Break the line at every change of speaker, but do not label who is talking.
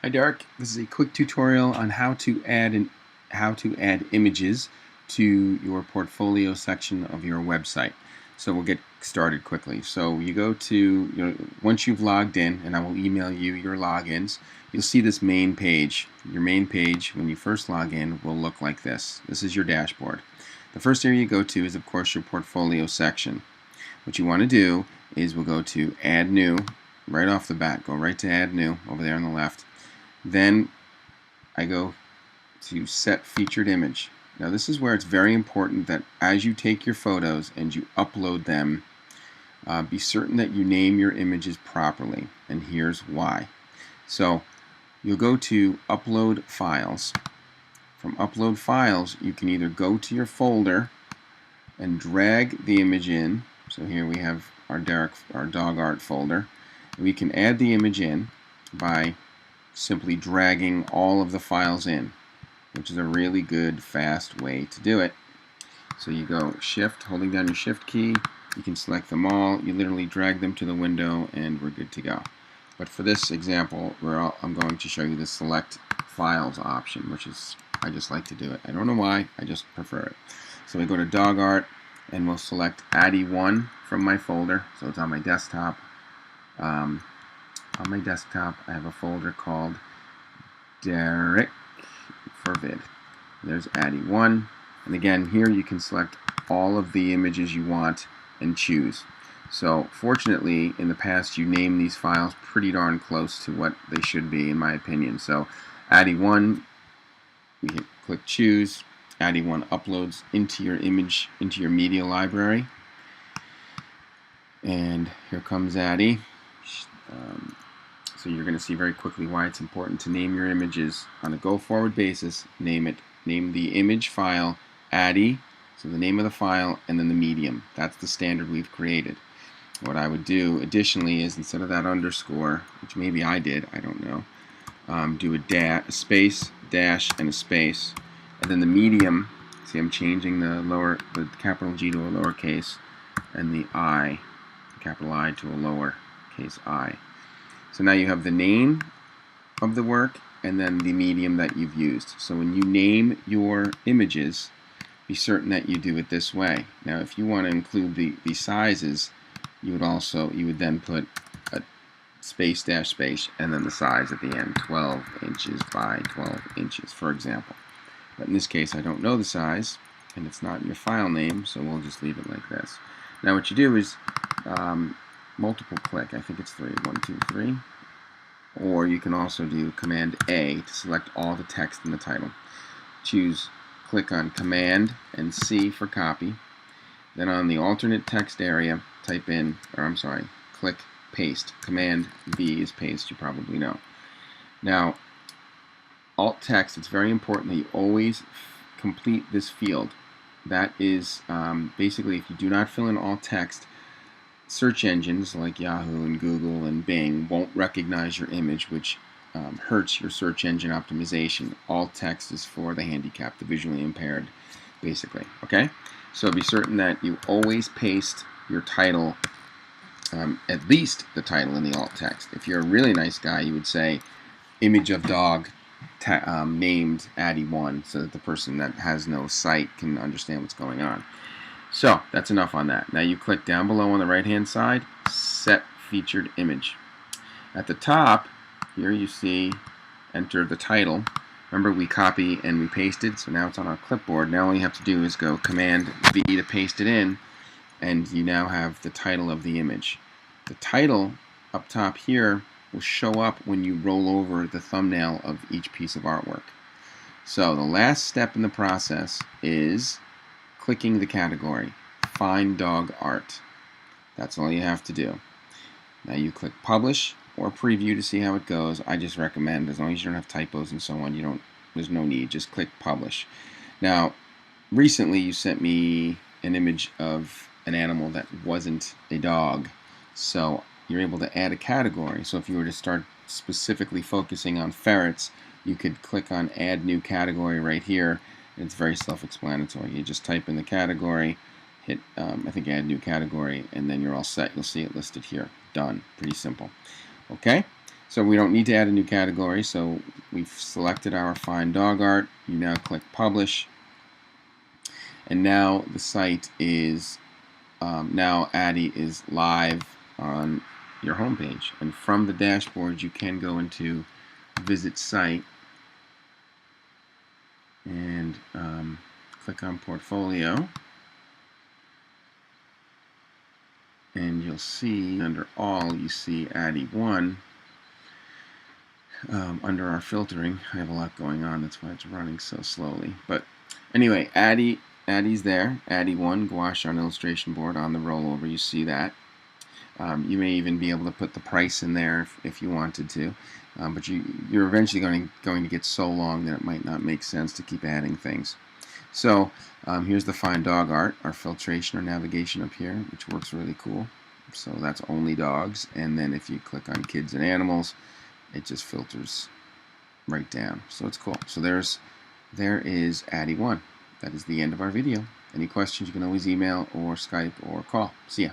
Hi Derek, this is a quick tutorial on how to add images to your portfolio section of your website. So we'll get started quickly. So you go to, once you've logged in, and I will email you your logins, you'll see this main page. Your main page, when you first log in, will look like this. This is your dashboard. The first area you go to is, of course, your portfolio section. What you want to do is we'll go to Add New, right off the bat. Go right to Add New, over there on the left. Then I go to Set Featured Image. Now this is where it's very important that as you take your photos and you upload them, be certain that you name your images properly, and here's why. So you'll go to Upload Files. From Upload Files, you can either go to your folder and drag the image in. So here we have our dog art folder. We can add the image in by simply dragging all of the files in, which is a really good, fast way to do it. So you go Shift, holding down your Shift key, you can select them all, you literally drag them to the window, and we're good to go. But for this example, I'm going to show you the Select Files option, which is, I just like to do it. I don't know why, I just prefer it. So we go to Dog Art, and we'll select Addy1 from my folder, so it's on my desktop. On my desktop, I have a folder called Derek for vid. There's Addy1, and again, here you can select all of the images you want and choose. So fortunately, in the past, you name these files pretty darn close to what they should be, in my opinion. So Addy1, we click Choose. Addy1 uploads into your image, into your media library. And here comes Addy. So you're going to see very quickly why it's important to name your images on a go-forward basis. Name the image file Addy, so the name of the file, and then the medium. That's the standard we've created. What I would do additionally is, instead of that underscore, which maybe I did, I don't know, do a space, dash, and a space, and then the medium. See, I'm changing the capital G to a lowercase, and the I, capital I, to a lowercase I. So now you have the name of the work and then the medium that you've used. So when you name your images, be certain that you do it this way. Now if you want to include the sizes, you would then put a space dash space and then the size at the end, 12 inches by 12 inches, for example. But in this case, I don't know the size, and it's not in your file name, so we'll just leave it like this. Now what you do is multiple click. I think it's 3. 1, 2, 3. Or you can also do Command A to select all the text in the title. Click on Command and C for copy. Then on the alternate text area, click Paste. Command V is paste, you probably know. Now, alt text, it's very important that you always complete this field. That is basically, if you do not fill in alt text, search engines like Yahoo and Google and Bing won't recognize your image, which hurts your search engine optimization. Alt text is for the handicapped, the visually impaired, basically. Okay? So be certain that you always paste your title, at least the title in the alt text. If you're a really nice guy, you would say image of dog named Addy1, so that the person that has no sight can understand what's going on. So that's enough on that. Now you click down below on the right hand side, Set Featured Image. At the top, here you see enter the title. Remember, we copy and we pasted, so now it's on our clipboard. Now all you have to do is go Command V to paste it in, and you now have the title of the image. The title up top here will show up when you roll over the thumbnail of each piece of artwork. So the last step in the process is clicking the category, Find Dog Art. That's all you have to do. Now you click Publish or Preview to see how it goes. I just recommend, as long as you don't have typos and so on, there's no need. Just click Publish. Now, recently you sent me an image of an animal that wasn't a dog, so you're able to add a category. So if you were to start specifically focusing on ferrets, you could click on Add New Category right here. It's very self-explanatory. You just type in the category, hit, I think, Add New Category, and then you're all set. You'll see it listed here. Done. Pretty simple. Okay? So we don't need to add a new category. So we've selected our Find Dog Art. You now click Publish. And now the site is, now Addy is live on your homepage. And from the dashboard, you can go into Visit Site and click on Portfolio. And you'll see under All, you see Addy 1. Under our filtering, I have a lot going on. That's why it's running so slowly. But anyway, Addy's there. Addy 1, gouache on illustration board on the rollover. You see that. You may even be able to put the price in there if you wanted to. But you're eventually going to get so long that it might not make sense to keep adding things. So here's the Find Dog Art, our filtration or navigation up here, which works really cool. So that's only dogs. And then if you click on kids and animals, it just filters right down. So it's cool. So there is Addy 1. That is the end of our video. Any questions, you can always email or Skype or call. See ya.